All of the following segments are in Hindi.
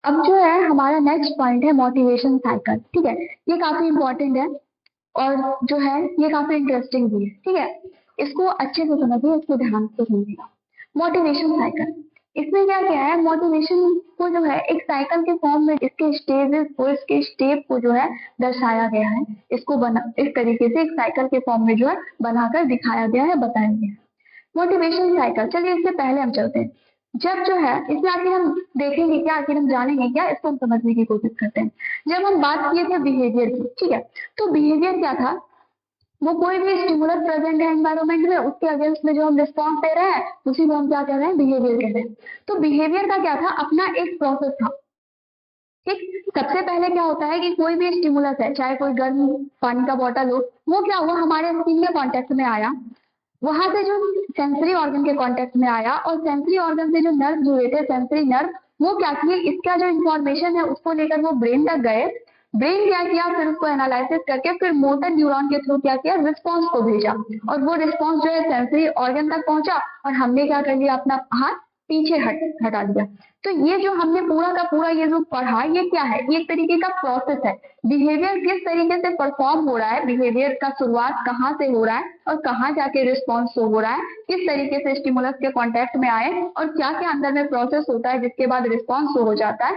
अब जो है हमारा नेक्स्ट पॉइंट है मोटिवेशन साइकिल। ठीक है, ये काफी इंपॉर्टेंट है और जो है ये काफी इंटरेस्टिंग भी है। ठीक है, इसको अच्छे से समझिए, इसको ध्यान से सुनिएगा। मोटिवेशन साइकिल, इसमें क्या क्या है, मोटिवेशन को जो है एक साइकिल के फॉर्म में इसके स्टेजेस को, इसके स्टेप को जो है दर्शाया गया है। इसको बना इस तरीके से एक साइकिल के फॉर्म में जो है बनाकर दिखाया गया है, बताया गया है। मोटिवेशन साइकिल, चलिए इससे पहले हम चलते हैं। जब जो है इसमें आखिर हम देखेंगे क्या, आखिर हम जानेंगे क्या, इसको हम समझने की कोशिश करते हैं। जब हम बात किए थे बिहेवियर की, ठीक है, तो बिहेवियर क्या था, वो कोई भी स्टिमुलस प्रेजेंट है एनवायरमेंट में, उसके अगेंस्ट में जो हम रिस्पॉन्स दे रहे हैं उसी को हम क्या कह रहे हैं, बिहेवियर कह रहे हैं। तो बिहेवियर का क्या था, अपना एक प्रोसेस था। ठीक, सबसे पहले क्या होता है कि कोई भी स्टिमुलस है, चाहे कोई गर्म पानी का बॉटल हो, वो क्या हुआ, हमारे स्किन के कांटेक्ट में आया, वहां से जो सेंसरी ऑर्गन के कांटेक्ट में आया, और सेंसरी ऑर्गन से जो नर्व जुड़े थे, सेंसरी नर्व, वो क्या किए, इसका जो इंफॉर्मेशन है उसको लेकर वो ब्रेन तक गए। ब्रेन क्या किया, फिर उसको एनालिसिस करके फिर मोटर न्यूरॉन के थ्रू क्या किया, रिस्पॉन्स को भेजा, और वो रिस्पॉन्स जो है सेंसरी ऑर्गन तक पहुंचा, और हमने क्या कर लिया, अपना हाथ पीछे हटा दिया। तो ये जो हमने पूरा का पूरा ये जो पढ़ा, ये क्या है, ये एक तरीके का प्रोसेस है। बिहेवियर किस तरीके से परफॉर्म हो रहा है, बिहेवियर का शुरुआत कहाँ से हो रहा है और कहाँ जाके रिस्पॉन्स शो हो रहा है, किस तरीके से स्टिमुलस के कांटेक्ट में आए और क्या क्या अंदर में प्रोसेस होता है जिसके बाद रिस्पॉन्स शो हो जाता है,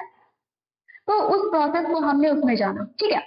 तो उस प्रोसेस को हमने उसमें जाना। ठीक है,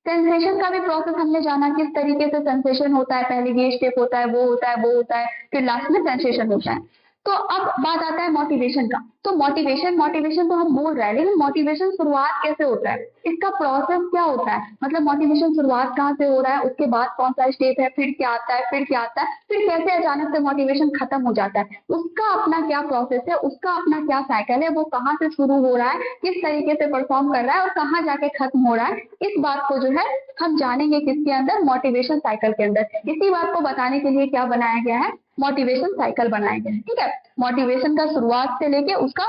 सेंसेशन का भी प्रोसेस हमने जाना, किस तरीके से सेंसेशन होता है, पहले ये स्टेप होता है, वो होता है, वो होता है, फिर लास्ट में सेंसेशन होता है। तो अब बात आता है मोटिवेशन का। तो मोटिवेशन मोटिवेशन तो हम बोल रहे हैं, लेकिन मोटिवेशन शुरुआत कैसे होता है, इसका प्रोसेस क्या होता है, मतलब मोटिवेशन शुरुआत कहाँ से हो रहा है, उसके बाद कौन सा स्टेप है, फिर क्या आता है, फिर क्या आता है, फिर कैसे अचानक से मोटिवेशन खत्म हो जाता है, उसका अपना क्या प्रोसेस है, उसका अपना क्या साइकिल है, वो कहाँ से शुरू हो रहा है, किस तरीके से परफॉर्म कर रहा है और कहाँ जाके खत्म हो रहा है, इस बात को जो है हम जानेंगे किसके अंदर, मोटिवेशन साइकिल के अंदर। इसी बात को बताने के लिए क्या बनाया गया है, मोटिवेशन साइकिल बनाया गया है। ठीक है, मोटिवेशन का शुरुआत से लेके उसका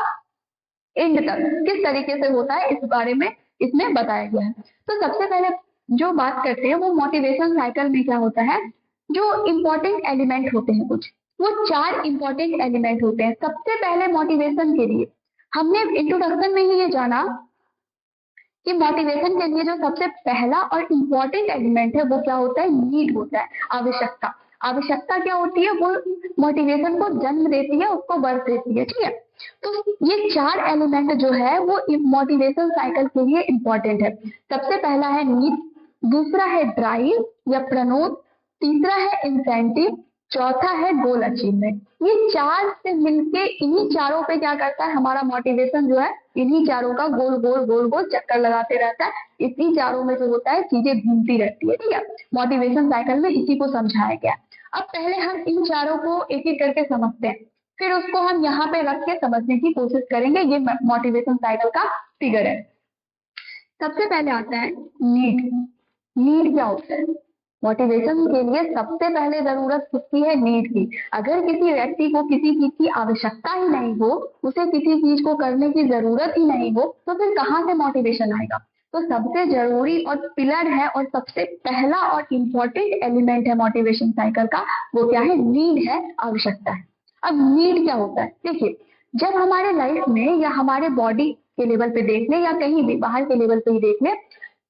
एंड तक किस तरीके से होता है, इस बारे में इसमें बताया गया है। तो सबसे पहले जो बात करते हैं, वो मोटिवेशन साइकिल में क्या होता है, जो इम्पोर्टेंट एलिमेंट होते हैं कुछ, वो 4 इम्पोर्टेंट एलिमेंट होते हैं। सबसे पहले मोटिवेशन के लिए हमने इंट्रोडक्शन में ही ये जाना कि मोटिवेशन के लिए जो सबसे पहला और इम्पोर्टेंट एलिमेंट है वो क्या होता है, नीड होता है, आवश्यकता। आवश्यकता क्या होती है, वो मोटिवेशन को जन्म देती है, उसको बर्थ देती है। ठीक है, तो ये 4 एलिमेंट जो है वो मोटिवेशन साइकिल के लिए इम्पोर्टेंट है। सबसे पहला है नीड, दूसरा है ड्राइव या प्रनोद, तीसरा है इंसेंटिव, चौथा है गोल अचीवमेंट। ये 4 से मिलके इन्हीं चारों पे क्या करता है, हमारा मोटिवेशन जो है इन्हीं चारों का गोल गोल गोल गोल चक्कर लगाते रहता है। इन्हीं चारों में जो होता है चीजें घूमती रहती है। ठीक है, मोटिवेशन साइकिल में इसी को समझाया गया। अब पहले हम इन चारों को एक एक करके समझते हैं, फिर उसको हम यहाँ पे रख के समझने की कोशिश करेंगे। ये मोटिवेशन साइकिल का फिगर है। सबसे पहले आता है नीड। नीड क्या होता है, मोटिवेशन के लिए सबसे पहले जरूरत होती है नीड की। अगर किसी व्यक्ति को किसी चीज की आवश्यकता ही नहीं हो, उसे किसी चीज को करने की जरूरत ही नहीं हो, तो फिर कहाँ से मोटिवेशन आएगा। तो सबसे जरूरी और पिलर है और सबसे पहला और इम्पोर्टेंट एलिमेंट है मोटिवेशन साइकिल का, वो क्या है, नीड है, आवश्यकता है। अब नीड क्या होता है, देखिए, जब हमारे लाइफ में या हमारे बॉडी के लेवल पे देख ले या कहीं भी बाहर के लेवल पे ही देख ले,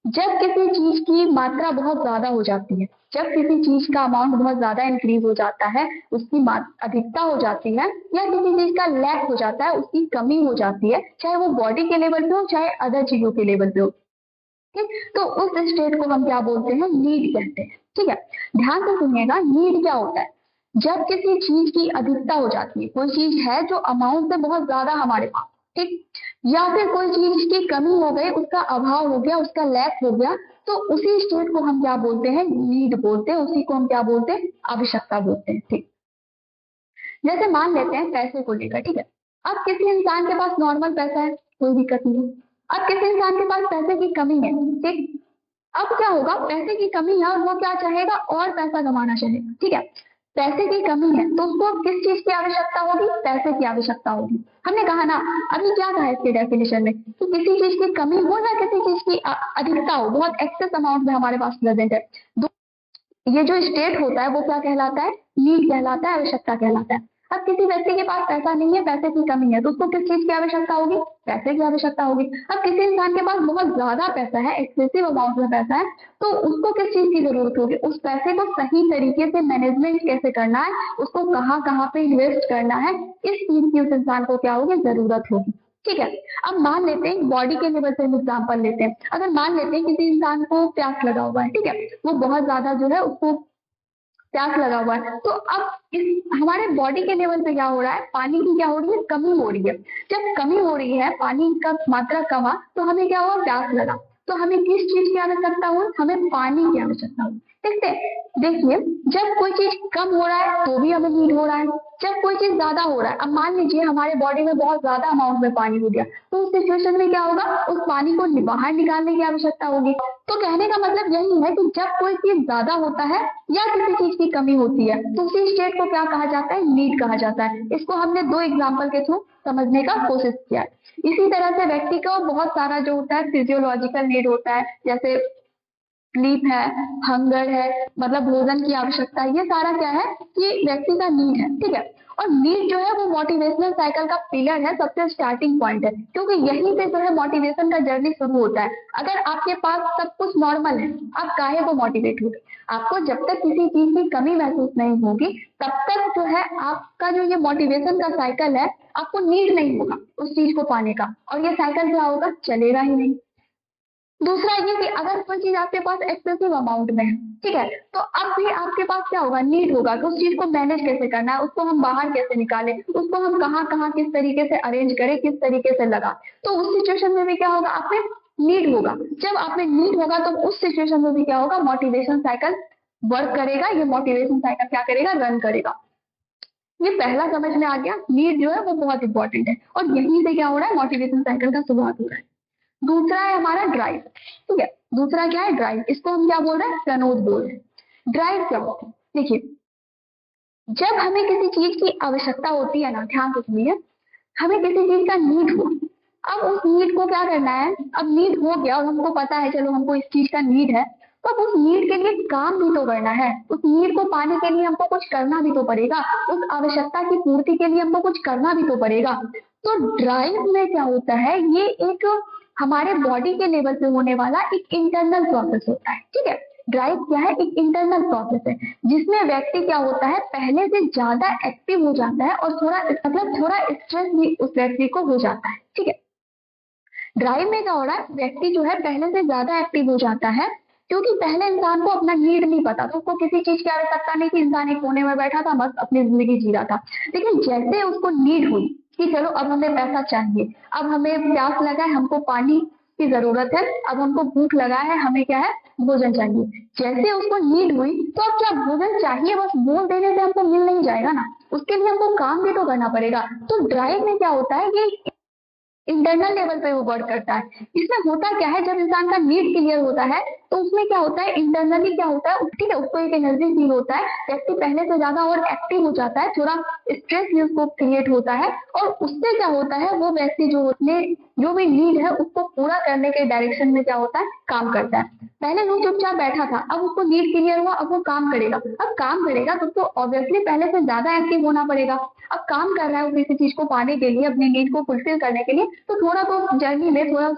जब किसी चीज की मात्रा बहुत ज्यादा हो जाती है, जब किसी चीज का अमाउंट बहुत ज्यादा इंक्रीज हो जाता है, उसकी अधिकता हो जाती है, या किसी चीज का लैक हो जाता है, उसकी कमी हो जाती है, चाहे वो बॉडी के लेवल पे हो चाहे अदर चीजों के लेवल पे हो, ठीक, तो उस स्टेट को हम क्या बोलते हैं, नीड कहते हैं। ठीक है, ध्यान से सुनिएगा, नीड क्या होता है, जब किसी चीज की अधिकता हो जाती है, कोई चीज है जो अमाउंट से बहुत ज्यादा हमारे पास, ठीक, या फिर कोई चीज की कमी हो गई, उसका अभाव हो गया, उसका लैक हो गया, तो उसी स्टेट को हम क्या बोलते हैं, नीड बोलते हैं, उसी को हम क्या बोलते हैं, आवश्यकता बोलते हैं। ठीक, जैसे मान लेते हैं पैसे को लेकर, ठीक है, अब किसी इंसान के पास नॉर्मल पैसा है, कोई दिक्कत नहीं है, अब किसी इंसान के पास पैसे की कमी है, ठीक, अब क्या होगा, पैसे की कमी है और वो क्या चाहेगा, और पैसा कमाना चाहेगा। ठीक है, पैसे की कमी है तो उसको किस चीज की आवश्यकता होगी, पैसे की आवश्यकता होगी। हमने कहा ना, अभी क्या कहा इसके डेफिनेशन में, कि किसी चीज की कमी हो या किसी चीज की अधिकता हो, बहुत एक्सेस अमाउंट में हमारे पास प्रेजेंट है, ये जो स्टेट होता है वो क्या कहलाता है, नीड कहलाता है, आवश्यकता कहलाता है। अब किसी व्यक्ति के पास पैसा नहीं है, पैसे की कमी है, तो उसको किस चीज की आवश्यकता होगी? पैसे की आवश्यकता होगी। अब किसी इंसान के पास बहुत ज्यादा पैसा है, एक्सेसिव अमाउंट में पैसा है, तो उसको किस चीज की जरूरत होगी? उस पैसे को सही तरीके से मैनेजमेंट कैसे करना है, उसको कहाँ कहाँ पे इन्वेस्ट करना है, इस चीज की उस इंसान को क्या होगी? जरूरत होगी। ठीक है, अब मान लेते हैं बॉडी के लेवल से हम एग्जाम्पल लेते हैं। अगर मान लेते हैं किसी इंसान को प्यास लगा हुआ है, ठीक है, वो बहुत ज्यादा जो है उसको प्यास लगा हुआ है, तो अब इस हमारे बॉडी के लेवल पे क्या हो रहा है? पानी की क्या हो रही है? कमी हो रही है। जब कमी हो रही है, पानी का मात्रा कमा, तो हमें क्या हुआ? प्यास लगा। तो हमें किस चीज की आवश्यकता हुई? हमें पानी की आवश्यकता हुई। ठीक है, देखिए जब कोई चीज कम हो रहा है तो भी हमें नीड हो रहा है, जब कोई चीज ज्यादा हो रहा है, अब मान लीजिए हमारे बॉडी में बहुत ज्यादा अमाउंट में पानी हो गया, तो उस सिचुएशन में क्या होगा? उस पानी को बाहर निकालने की आवश्यकता होगी। तो कहने का मतलब यही है कि जब कोई चीज ज्यादा होता है या किसी चीज की कमी होती है, तो उसी स्टेट को क्या कहा जाता है? नीड कहा जाता है। इसको हमने दो एग्जाम्पल के थ्रू समझने का कोशिश किया है। इसी तरह से व्यक्ति को बहुत सारा जो होता है फिजियोलॉजिकल नीड होता है, जैसे स्लीप है, हंगर है, मतलब भोजन की आवश्यकता है, ये सारा क्या है? ये व्यक्ति का नीड है। ठीक है, और नीड जो है वो मोटिवेशनल साइकिल का पिलर है, सबसे स्टार्टिंग पॉइंट है, क्योंकि यहीं से जो है मोटिवेशन का जर्नी शुरू होता है। अगर आपके पास सब कुछ नॉर्मल है, आप काहे को मोटिवेट होगे? आपको जब तक किसी चीज की कमी महसूस नहीं होगी, तब तक जो है आपका जो ये मोटिवेशन का साइकिल है, आपको नीड नहीं होगा उस चीज को पाने का, और ये साइकिल क्या होगा? चलेगा ही नहीं। दूसरा ये कि अगर कोई चीज आपके पास एक्सेसिव अमाउंट में है, ठीक है, तो अब भी आपके पास क्या होगा? नीड होगा कि उस चीज को मैनेज कैसे करना है, उसको हम बाहर कैसे निकालें, उसको हम कहाँ कहाँ किस तरीके से अरेंज करें, किस तरीके से लगा। तो उस सिचुएशन में भी क्या होगा? आप में नीड होगा। जब आप में नीड होगा तो उस सिचुएशन में भी क्या होगा? मोटिवेशन साइकिल वर्क करेगा। ये मोटिवेशन साइकिल क्या करेगा? रन करेगा। ये पहला समझ में आ गया, नीड जो है वो बहुत इंपॉर्टेंट है, और यहीं से क्या हो रहा है? मोटिवेशन साइकिल का शुरुआत हो रहा है। दूसरा है हमारा ड्राइव। ठीक है, दूसरा क्या है? ड्राइव। इसको हम क्या बोल रहे हैं? प्रनोद बोल रहे हैं। ड्राइव क्या होता है? देखिए, जब हमें किसी चीज की आवश्यकता होती है ना, ध्यान रखिए, हमें किसी चीज का नीड हो, अब उस नीड को क्या करना है? अब नीड हो गया और हमको पता है चलो हमको इस चीज का नीड है, तो अब उस नीड के लिए काम भी तो करना है। उस नीड को पाने के लिए हमको कुछ करना भी तो पड़ेगा, उस आवश्यकता की पूर्ति के लिए हमको कुछ करना भी तो पड़ेगा। तो ड्राइव में क्या होता है? ये एक हमारे बॉडी के लेवल पे होने वाला एक इंटरनल प्रोसेस होता है। ठीक है, ड्राइव क्या है? एक इंटरनल प्रोसेस है, जिसमें व्यक्ति क्या होता है? पहले से ज्यादा एक्टिव हो जाता है, और थोड़ा स्ट्रेस भी उस व्यक्ति को हो जाता है। ठीक है, ड्राइव में क्या हो रहा है? व्यक्ति जो है पहले से ज्यादा एक्टिव हो जाता है, क्योंकि पहले इंसान को अपना नीड नहीं पता, तो उसको किसी चीज की आवश्यकता नहीं थी, इंसान एक कोने में बैठा था, बस अपनी जिंदगी जी रहा था। लेकिन जैसे उसको नीड हुई कि चलो अब हमें पैसा चाहिए, अब हमें प्यास लगा है, हमको पानी की जरूरत है, अब हमको भूख लगा है, हमें क्या है? भोजन चाहिए। जैसे उसको नीड हुई, तो अब क्या भोजन चाहिए बस बोल देने से हमको मिल नहीं जाएगा ना, उसके लिए हमको काम भी तो करना पड़ेगा। तो ड्राइव में क्या होता है? ये इंटरनल लेवल पे वो वर्क करता है। इसमें होता क्या है? जब इंसान का नीड क्लियर होता है, तो उसमें क्या होता है? इंटरनली क्या होता है? ठीक है, उसको एक एनर्जी फील होता है, व्यक्ति पहले से ज्यादा और एक्टिव हो जाता है, थोड़ा स्ट्रेस भी उसको क्रिएट होता है, और उससे क्या होता है? वो व्यक्ति जो अपने जो भी नीड है उसको पूरा करने के डायरेक्शन में क्या होता है? काम करता है। पहले वो चुपचाप बैठा था, अब उसको नीड क्लियर हुआ, अब वो काम करेगा। अब काम करेगा तो उसको ऑब्वियसली पहले से ज्यादा एक्टिव होना पड़ेगा। अब काम कर रहा है वो किसी चीज को पाने के लिए, अपनी नीड को फुलफिल करने के लिए, तो थोड़ा तो जर्नी में, थोड़ा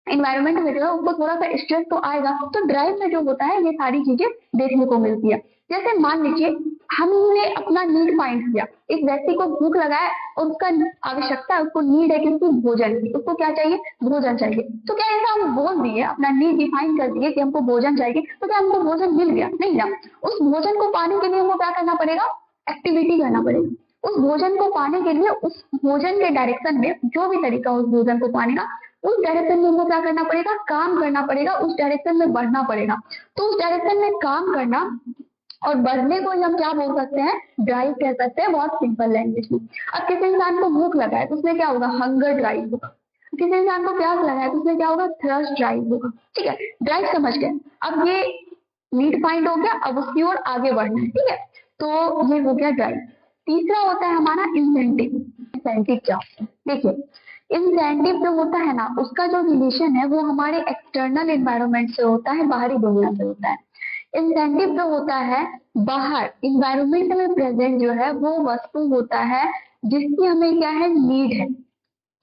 इन्वायरमेंट में जो है उसको थोड़ा सा स्ट्रेस तो आएगा। तो ड्राइव में जो होता है ये सारी चीजें देखने को मिलती है। जैसे मान लीजिए हमने अपना नीड फाइंड किया, एक व्यक्ति को भूख लगा है और उसका आवश्यकता है, उसको नीड है किसी भोजन की, उसको क्या चाहिए? भोजन चाहिए। तो क्या ऐसा हम बोल दिए, अपना नीड डिफाइन कर दिए कि हमको भोजन चाहिए, तो क्या हमको भोजन मिल गया? नहीं ना। उस भोजन को पाने के लिए हमको क्या करना पड़ेगा? एक्टिविटी करना पड़ेगा। उस भोजन को पाने के लिए, उस भोजन के डायरेक्शन में जो भी तरीका उस भोजन को पाने का, उस डायरेक्शन में हमको क्या करना पड़ेगा? काम करना पड़ेगा, उस डायरेक्शन में बढ़ना पड़ेगा। तो उस डायरेक्शन में काम करना और बढ़ने को हम क्या बोल सकते हैं? ड्राइव कह सकते हैं, बहुत सिंपल लैंग्वेज में। अब किसी इंसान को भूख लगा है तो उसमें क्या होगा? हंगर ड्राइव होगा। किसी इंसान को प्यास लगा है तो उसमें क्या होगा? थ्रस्ट ड्राइव होगा। ठीक है, ड्राइव समझ गए। अब ये नीड फाइंड हो गया, अब उसकी ओर आगे बढ़ना है। ठीक है, तो ये हो गया ड्राइव। तीसरा होता है हमारा इंसेंटिव। इंसेंटिव क्या होता है? देखिए, इंसेंटिव जो होता है ना, उसका जो रिलेशन है वो हमारे एक्सटर्नल एनवायरनमेंट से होता है, बाहरी दुनिया से होता है। इंसेंटिव जो होता है बाहर इन्वायरमेंट में प्रेजेंट जो है वो वस्तु होता है जिसकी हमें क्या है नीड है,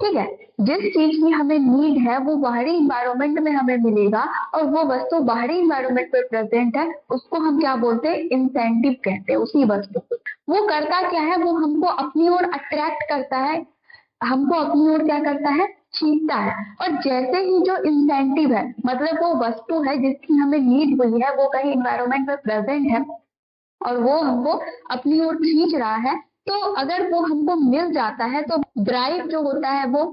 ठीक है। जिस चीज की हमें नीड है वो बाहरी इन्वायरमेंट में हमें मिलेगा और वो वस्तु बाहरी इन्वायरमेंट में प्रेजेंट है, उसको हम क्या बोलते हैं, इंसेंटिव कहते हैं उसी वस्तु को। वो करता क्या है, वो हमको अपनी ओर अट्रैक्ट करता है, हमको अपनी ओर क्या करता है, खींचता है। और जैसे ही जो इंसेंटिव है मतलब वो वस्तु है जिसकी हमें नीड हुई है वो कहीं इन्वायरमेंट में प्रेजेंट है और वो हमको अपनी ओर खींच रहा है, तो अगर वो हमको मिल जाता है तो ड्राइव जो होता है वो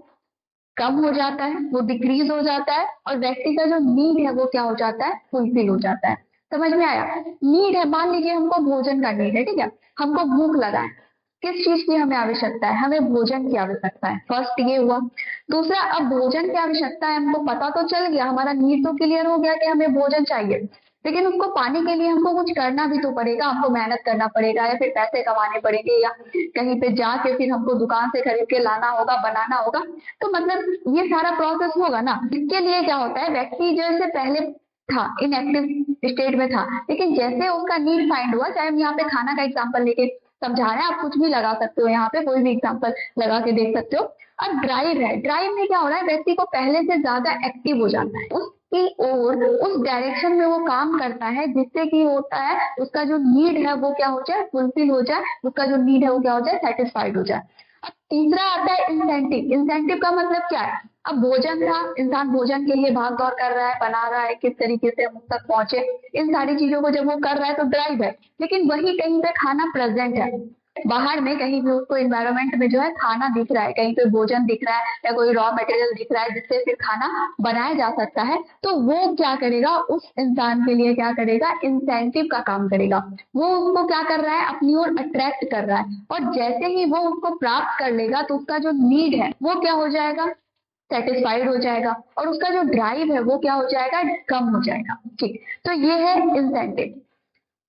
कम हो जाता है, वो डिक्रीज हो जाता है और व्यक्ति का जो नीड है वो क्या हो जाता है, फुलफिल हो जाता है। समझ में आया? नीड है, मान लीजिए हमको भोजन का नीड है, ठीक है, हमको भूख लगा है, किस चीज की हमें आवश्यकता है, हमें भोजन की आवश्यकता है, फर्स्ट ये हुआ। दूसरा, अब भोजन की आवश्यकता है, हमको पता तो चल गया, हमारा नीड तो क्लियर हो गया कि हमें भोजन चाहिए, लेकिन उसको पाने के लिए हमको कुछ करना भी तो पड़ेगा, हमको मेहनत करना पड़ेगा या फिर पैसे कमाने पड़ेंगे या कहीं पे जाके फिर हमको दुकान से खरीद के लाना होगा, बनाना होगा, तो मतलब ये सारा प्रोसेस होगा ना। इसके लिए क्या होता है, व्यक्ति जैसे पहले था इनएक्टिव स्टेट में था, लेकिन जैसे उसका नीड फाइंड हुआ, चाहे हम यहाँ पे खाना का एग्जाम्पल लेके समझा रहे हैं, आप कुछ भी लगा सकते हो, यहाँ पे कोई भी एग्जाम्पल लगा के देख सकते हो। अब ड्राइव है, ड्राइव में क्या हो रहा है, व्यक्ति को पहले से ज्यादा एक्टिव हो जाता है, उसकी ओर उस डायरेक्शन में वो काम करता है जिससे कि होता है उसका जो नीड है वो क्या हो जाए, फुलफिल हो जाए, उसका जो नीड है वो क्या हो जाए, सेटिस्फाइड हो जाए। अब तीसरा आता है इंसेंटिव। इंसेंटिव का मतलब क्या है, अब भोजन था, इंसान भोजन के लिए भाग दौड़ कर रहा है, बना रहा है, किस तरीके से हम उस तक पहुंचे, इन सारी चीजों को जब वो कर रहा है तो ड्राइव है। लेकिन वही कहीं पे खाना प्रेजेंट है, बाहर में कहीं भी उसको इन्वायरमेंट में जो है खाना दिख रहा है, कहीं पे भोजन दिख रहा है या कोई रॉ मटेरियल दिख रहा है जिससे फिर खाना बनाया जा सकता है, तो वो क्या करेगा, उस इंसान के लिए क्या करेगा, इंसेंटिव का काम करेगा। वो उसको क्या कर रहा है, अपनी ओर अट्रैक्ट कर रहा है, और जैसे ही वो उसको प्राप्त कर लेगा तो उसका जो नीड है वो क्या हो जाएगा, सेटिस्फाइड हो जाएगा, और उसका जो ड्राइव है वो क्या हो जाएगा, कम हो जाएगा। ठीक, तो ये है इंसेंटिव।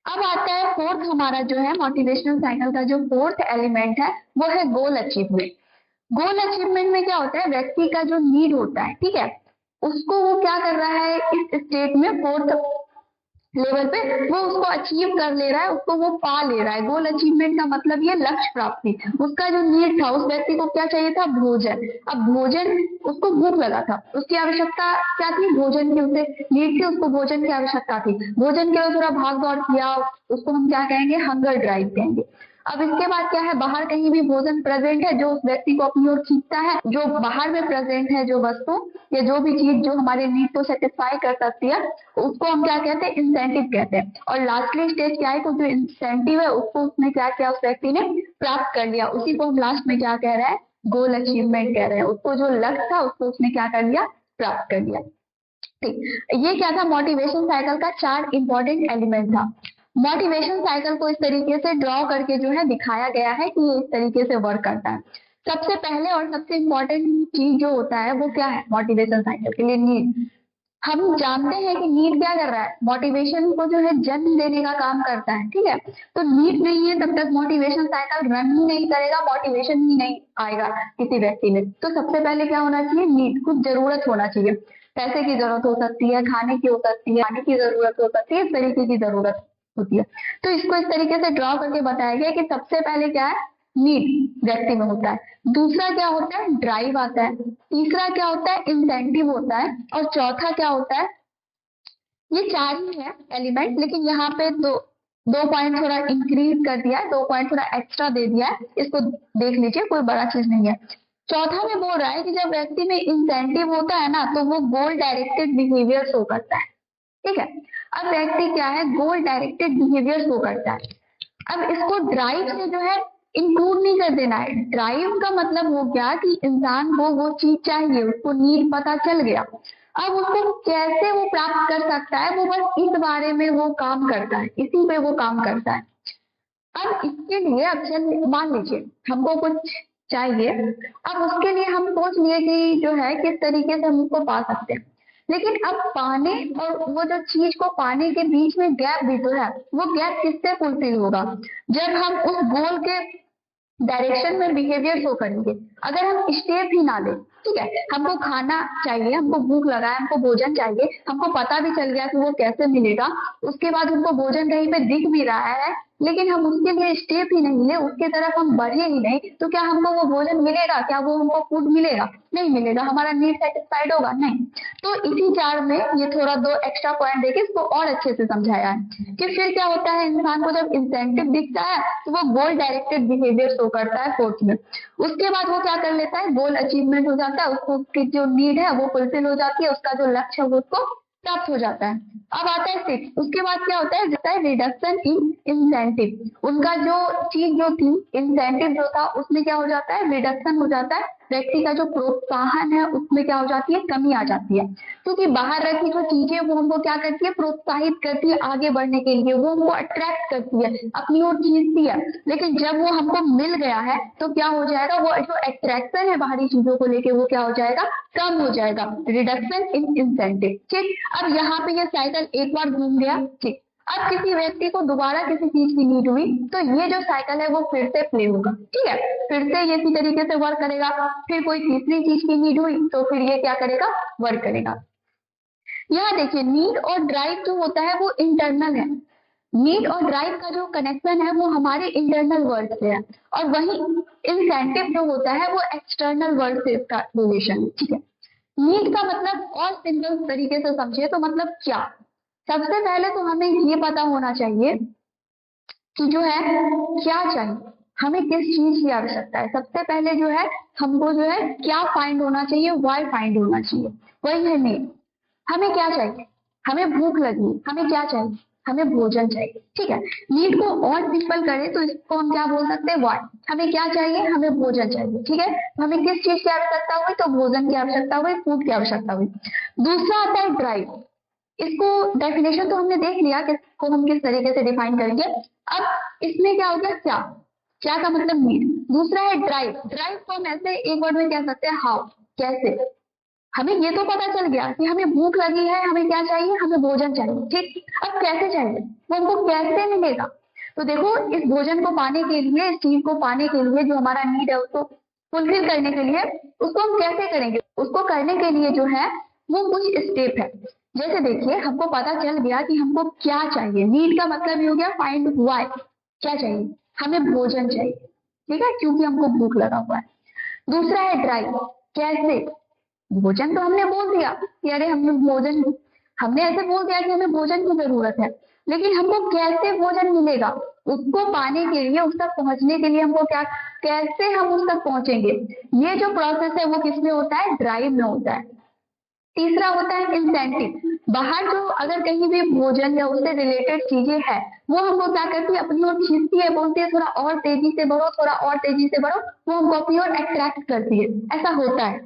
अब आता है फोर्थ, हमारा जो है मोटिवेशनल साइकिल का जो फोर्थ एलिमेंट है वो है गोल अचीवमेंट। गोल अचीवमेंट में क्या होता है, व्यक्ति का जो नीड होता है, ठीक है, उसको वो क्या कर रहा है, इस स्टेट में फोर्थ लेवल पे वो उसको अचीव कर ले रहा है, उसको वो पा ले रहा है। गोल अचीवमेंट का मतलब ये लक्ष्य प्राप्ति। उसका जो नीड था, उस व्यक्ति को क्या चाहिए था, भोजन। अब भोजन, उसको भूख लगा था, उसकी आवश्यकता क्या थी, भोजन की, उसे नीड थी, उसको भोजन की आवश्यकता थी, भोजन के लिए थोड़ा भाग दौड़ किया, उसको हम क्या कहेंगे, हंगर ड्राइव कहेंगे। अब इसके बाद क्या है, बाहर कहीं भी भोजन प्रेजेंट है जो उस व्यक्ति को अपनी ओर खींचता है, जो बाहर में प्रेजेंट है जो वस्तु या जो भी चीज जो हमारे नीड को सेटिस्फाई कर सकती है, उसको हम क्या कहते हैं, इंसेंटिव कहते हैं। और लास्टली स्टेज क्या है, तो जो इंसेंटिव है उसको उसने क्या किया, उस व्यक्ति ने प्राप्त कर लिया, उसी को हम लास्ट में क्या कह रहे हैं, गोल अचीवमेंट कह रहे हैं। उसको जो लक्ष्य था उसको उसने क्या कर लिया, प्राप्त कर लिया। ठीक, ये क्या था, मोटिवेशन साइकिल का 4 इंपॉर्टेंट एलिमेंट था। मोटिवेशन साइकिल को इस तरीके से ड्रॉ करके जो है दिखाया गया है कि ये इस तरीके से वर्क करता है। सबसे पहले और सबसे इम्पोर्टेंट चीज जो होता है वो क्या है, मोटिवेशन साइकिल के लिए नीड। हम जानते हैं कि नीड क्या कर रहा है, मोटिवेशन को जो है जन्म देने का काम करता है, ठीक है। तो नीड नहीं है तब तक मोटिवेशन साइकिल रन ही नहीं करेगा, मोटिवेशन ही नहीं आएगा किसी व्यक्ति में। तो सबसे पहले क्या होना चाहिए, नीड, कुछ जरूरत होना चाहिए। पैसे की जरूरत हो सकती है, खाने की हो सकती है, पानी की जरूरत हो सकती है, इस तरीके की जरूरत होती है। तो इसको इस तरीके से ड्रॉ करके बताया गया कि सबसे पहले क्या है, नीड व्यक्ति में होता है, दूसरा क्या होता है, ड्राइव आता है, तीसरा क्या होता है, इंसेंटिव होता है, और चौथा क्या होता है, ये 4 ही है एलिमेंट, लेकिन यहाँ पे दो पॉइंट थोड़ा इंक्रीज कर दिया है, 2 पॉइंट थोड़ा एक्स्ट्रा दे दिया है, इसको देख लीजिए, कोई बड़ा चीज नहीं है। चौथा में बोल रहा है कि जब व्यक्ति में इंसेंटिव होता है ना तो वो गोल डायरेक्टेड बिहेवियर शो करता है, ठीक है। अब व्यक्ति क्या है, गोल डायरेक्टेड बिहेवियर शो करता है। अब इसको ड्राइव से जो है इंक्लूड नहीं कर देना है। ड्राइव का मतलब हो गया कि इंसान को वो चीज चाहिए, उसको नीड पता चल गया, अब उसको कैसे वो प्राप्त कर सकता है, वो बस इस बारे में वो काम करता है, इसी पे वो काम करता है। अब इसके लिए, अब चल मान लीजिए हमको कुछ चाहिए, अब उसके लिए हम सोच लिए कि जो है किस तरीके से हम उसको पा सकते हैं, लेकिन अब पाने और वो जो चीज को पाने के बीच में गैप भी तो है, वो गैप किससे फुलफिल होगा, जब हम उस गोल के डायरेक्शन में बिहेवियर शो करेंगे। अगर हम स्टेप ही ना लें, ठीक है, हमको खाना चाहिए, हमको भूख लगा है, हमको भोजन चाहिए, हमको पता भी चल गया कि वो कैसे मिलेगा, उसके बाद हमको भोजन कहीं पे दिख भी रहा है, लेकिन हम उसके लिए स्टेप ही नहीं ले, उसके तरफ हम बढ़े ही नहीं, तो क्या हमको वो भोजन मिलेगा? क्या वो हमको फूड मिलेगा? नहीं मिलेगा। हमारा नीड सेटिस्फाइड होगा? नहीं। तो इसी चार में ये थोड़ा दो एक्स्ट्रा पॉइंट देके इसको और अच्छे से समझाया है कि फिर क्या होता है, इंसान को जब इंसेंटिव दिखता है तो वो गोल डायरेक्टेड बिहेवियर शो करता है फोर्थ में। उसके बाद वो क्या कर लेता है, गोल अचीवमेंट हो जाता है, उसको की जो नीड है वो फुलफिल हो जाती है, उसका जो लक्ष्य है वो उसको प्राप्त हो जाता है। अब आता है सिक्स। उसके बाद क्या होता है रिडक्शन इन इंसेंटिव। उनका जो चीज जो थी, इंसेंटिव जो था, उसमें क्या हो जाता है, रिडक्शन हो जाता है। व्यक्ति का जो प्रोत्साहन है उसमें क्या हो जाती है, कमी आ जाती है। क्योंकि बाहर रखी जो चीजें वो हमको क्या करती है, प्रोत्साहित करती है आगे बढ़ने के लिए, वो हमको अट्रैक्ट करती है, अपनी ओर खींचती है। लेकिन जब वो हमको मिल गया है तो क्या हो जाएगा, वो जो अट्रैक्शन है बाहरी चीजों को लेके वो क्या हो जाएगा, कम हो जाएगा। Reduction in incentive. ठीक, अब यहाँ पे ये साइकिल एक बार घूम गया। ठीक, अब किसी व्यक्ति को दोबारा किसी चीज की नीड हुई तो ये जो साइकिल है वो फिर से प्ले होगा। ठीक है, फिर से ये इसी तरीके से वर्क करेगा। फिर कोई तीसरी चीज की नीड हुई तो फिर ये क्या करेगा, वर्क करेगा। यहाँ देखिए, नीड और ड्राइव जो होता है वो इंटरनल है। नीड और ड्राइव का जो कनेक्शन है वो हमारे इंटरनल वर्ल्ड से है, और वही इंसेंटिव जो होता है वो एक्सटर्नल वर्ल्ड से इसका रिलेशन है। ठीक है, नीड का मतलब और सिंपल तरीके से समझिए तो मतलब क्या। सबसे पहले तो हमें ये पता होना चाहिए कि जो है क्या चाहिए, हमें किस चीज की आवश्यकता है। सबसे पहले जो है हमको जो है क्या फाइंड होना चाहिए, वाई फाइंड होना चाहिए, वही है नीड। हमें क्या चाहिए, हमें भूख लगी, हमें क्या चाहिए, हमें भोजन चाहिए। ठीक है, नीड को और सिंपल करें तो इसको हम क्या बोल सकते हैं, वाई। हमें क्या चाहिए, हमें भोजन चाहिए। ठीक है, हमें किस चीज की आवश्यकता हुई, तो भोजन की आवश्यकता हुई, फूड की आवश्यकता हुई। दूसरा आता है ड्राइव। इसको डेफिनेशन तो हमने देख लिया कि इसको हम किस तरीके से डिफाइन करेंगे। अब इसमें क्या हो गया, क्या, क्या का मतलब नीड। दूसरा है ड्राइव। ड्राइव को हम ऐसे एक वर्ड में कह सकते हैं, हाउ, कैसे। हमें ये तो पता चल गया कि हमें भूख लगी है, हमें क्या चाहिए, हमें भोजन चाहिए। ठीक, अब कैसे चाहिए, वो हमको कैसे मिलेगा। तो देखो, इस भोजन को पाने के लिए, इस चीज को पाने के लिए, जो हमारा नीड है उसको फुलफिल करने के लिए, उसको हम कैसे करेंगे। उसको करने के लिए जो है वो कुछ स्टेप है। जैसे देखिए, हमको पता चल गया कि हमको क्या चाहिए। नीड का मतलब ये हो गया फाइंड वाई, क्या चाहिए, हमें भोजन चाहिए। ठीक है, क्योंकि हमको भूख लगा हुआ है। दूसरा है ड्राइव, कैसे। भोजन तो हमने बोल दिया कि अरे हमें भोजन, हमने ऐसे बोल दिया कि हमें भोजन की जरूरत है, लेकिन हमको कैसे भोजन मिलेगा, उसको पाने के लिए, उस तक पहुंचने के लिए हमको क्या, कैसे हम उस तक पहुंचेंगे, ये जो प्रोसेस है वो किसमें होता है, ड्राइव में होता है। तीसरा होता है इंसेंटिव। बाहर जो अगर कहीं भी भोजन या उससे रिलेटेड चीजें हैं, वो हमको क्या करती है, अपनी ओर खींचती है, बोलती है थोड़ा और तेजी से बढ़ो, थोड़ा और तेजी से बढ़ो, वो हमको अपनी ओर अट्रैक्ट करती है। ऐसा होता है।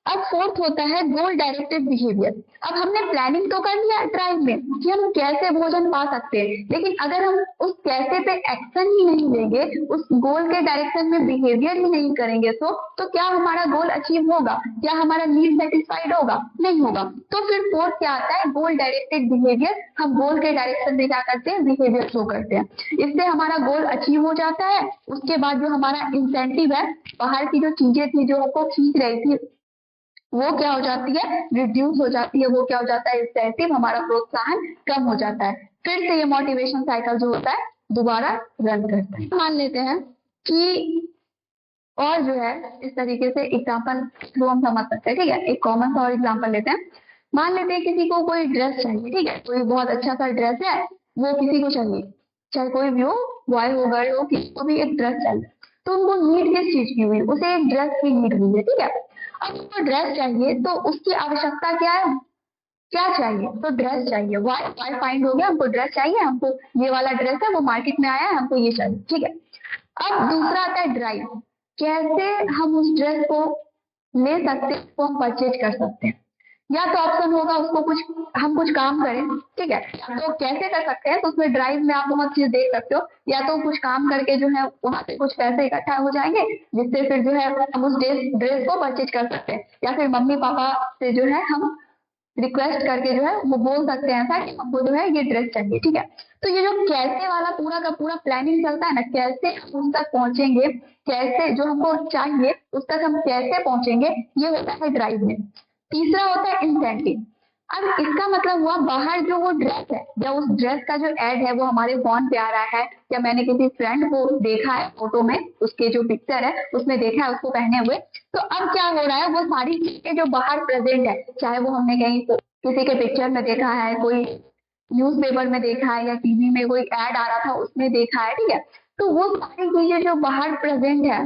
अब फोर्थ होता है गोल डायरेक्टेड बिहेवियर। अब हमने प्लानिंग तो कर लिया ड्राइव में कि हम कैसे भोजन पा सकते हैं, लेकिन अगर हम उस कैसे पे एक्शन ही नहीं लेंगे, उस गोल के डायरेक्शन में बिहेवियर ही नहीं करेंगे, तो क्या हमारा गोल अचीव होगा, क्या हमारा नीड सेटिस्फाइड होगा, नहीं होगा। तो फिर फोर्थ क्या आता है, गोल डायरेक्टेड बिहेवियर। हम गोल के डायरेक्शन में क्या करते हैं, बिहेवियर शो करते हैं, इससे हमारा गोल अचीव हो जाता है। उसके बाद जो हमारा इंसेंटिव है, बाहर की जो चीजें थी जो हमको खींच रही थी, वो क्या हो जाती है, रिड्यूस हो जाती है। वो क्या हो जाता है, इंसेंटिव, हमारा प्रोत्साहन कम हो जाता है। फिर से ये मोटिवेशन साइकिल जो होता है दोबारा रन करता है। मान लेते हैं कि, और जो है इस तरीके से एग्जाम्पल थ्रू हम समझ सकते हैं। ठीक है, एक कॉमन सा और एग्जाम्पल लेते हैं। मान लेते हैं किसी को कोई ड्रेस चाहिए। ठीक है, कोई बहुत अच्छा सा ड्रेस है, वो किसी को चाहिए, चाहे कोई भी हो, बॉय हो, गर्ल हो, किसी को भी एक ड्रेस चाहिए। तो उनको नीड किस चीज की हुई, उसे एक ड्रेस की नीड हुई है। ठीक है, अब उसको ड्रेस चाहिए तो उसकी आवश्यकता क्या है, क्या चाहिए, तो ड्रेस चाहिए। वाई, वाई फाइंड हो गया, हमको ड्रेस चाहिए, हमको ये वाला ड्रेस है, वो मार्केट में आया है, हमको ये चाहिए। ठीक है, अब दूसरा आता है ड्राइव। कैसे हम उस ड्रेस को ले सकते हैं, उसको हम परचेज कर सकते हैं। या तो ऑप्शन होगा उसको कुछ, हम कुछ काम करें। ठीक है, तो कैसे कर सकते हैं, तो उसमें ड्राइव में आप बहुत चीज देख सकते हो। या तो कुछ काम करके जो है वहां से कुछ पैसे इकट्ठा हो जाएंगे, जिससे फिर जो है हम उस ड्रेस को परचेज कर सकते हैं। या फिर मम्मी पापा से जो है हम रिक्वेस्ट करके जो है वो बोल सकते हैं ऐसा कि हमको जो है ये ड्रेस चाहिए, ठीक है। तो ये जो कैसे वाला पूरा का पूरा प्लानिंग चलता है ना, कैसे हम उस तक पहुंचेंगे, कैसे जो हमको चाहिए उस तक हम कैसे पहुंचेंगे, ये होता है ड्राइव में। तीसरा होता है इंसेंटिव। अब इसका मतलब हुआ बाहर जो वो ड्रेस है या उस ड्रेस का जो एड है वो हमारे फोन पे आ रहा है, या मैंने किसी फ्रेंड को देखा है फोटो में, उसके जो पिक्चर है उसमें देखा है उसको पहने हुए। तो अब क्या हो रहा है, वो सारी चीजें जो बाहर प्रेजेंट है, चाहे वो हमने कहीं किसी के पिक्चर में देखा है, कोई न्यूज़पेपर में देखा है, या टीवी में कोई एड आ रहा था उसमें देखा है, ठीक है। तो वो सारी चीजें जो बाहर प्रेजेंट है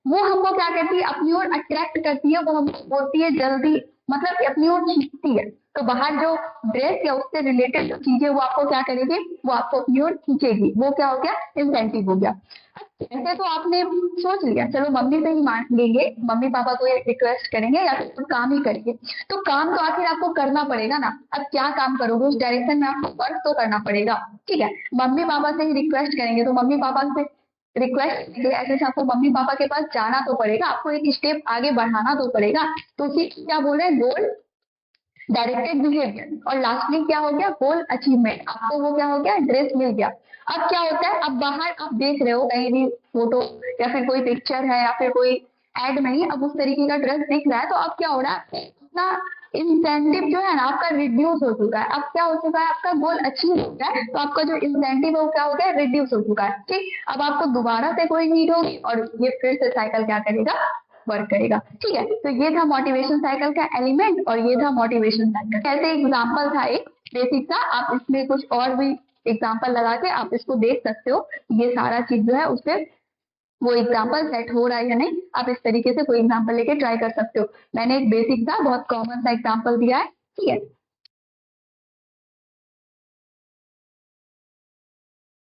वो हमको क्या करती है, अपनी ओर अट्रैक्ट करती है, वो हमको बोलती है जल्दी, मतलब कि अपनी ओर खींचती है। तो बाहर जो ड्रेस या उससे रिलेटेड जो चीजें वो आपको क्या करेगी, वो आपको अपनी ओर खींचेगी, वो क्या हो गया, इंसेंटिव हो गया। ऐसे तो आपने सोच लिया, चलो मम्मी से ही मांग लेंगे, मम्मी पापा को रिक्वेस्ट करेंगे या फिर काम ही करेंगे। तो काम तो आखिर आपको करना पड़ेगा ना, अब क्या काम करोगे, उस डायरेक्शन में आपको वर्क तो करना पड़ेगा, ठीक है। मम्मी पापा से ही रिक्वेस्ट करेंगे तो मम्मी पापा से रिक्वेस्ट ऐसे आपको मम्मी पापा के पास जाना तो पड़ेगा, आपको एक स्टेप आगे बढ़ाना तो पड़ेगा। तो उसी क्या बोल रहे हैं, गोल डायरेक्टेड बिहेवियर। और लास्टली क्या हो गया, गोल अचीवमेंट, आपको वो क्या हो गया, ड्रेस मिल गया। अब क्या होता है, अब बाहर आप देख रहे हो कहीं भी फोटो या फिर कोई पिक्चर है या फिर कोई एड में ही अब उस तरीके का ड्रेस दिख रहा है, तो अब क्या हो रहा है, अपना इंसेंटिव जो है ना आपका रिड्यूस हो चुका है। अब क्या हो चुका है, आपका गोल अचीव हो गया है, तो आपका जो इंसेंटिव है वो क्या हो गया, रिड्यूस हो चुका है, ठीक। अब आपको दोबारा से कोई नीड होगी और ये फिर से साइकिल क्या करेगा, वर्क करेगा, ठीक है। तो ये था मोटिवेशन साइकिल का एलिमेंट और ये था मोटिवेशन साइकिल। ऐसे एग्जाम्पल था एक बेसिक सा, आप इसमें कुछ और भी एग्जाम्पल लगा के आप इसको देख सकते हो, ये सारा चीज जो है उसपे वो एग्जाम्पल सेट हो रहा है या नहीं, आप इस तरीके से कोई एग्जाम्पल लेके ट्राई कर सकते हो। मैंने एक बेसिक सा बहुत कॉमन सा एग्जाम्पल दिया है, ठीक है।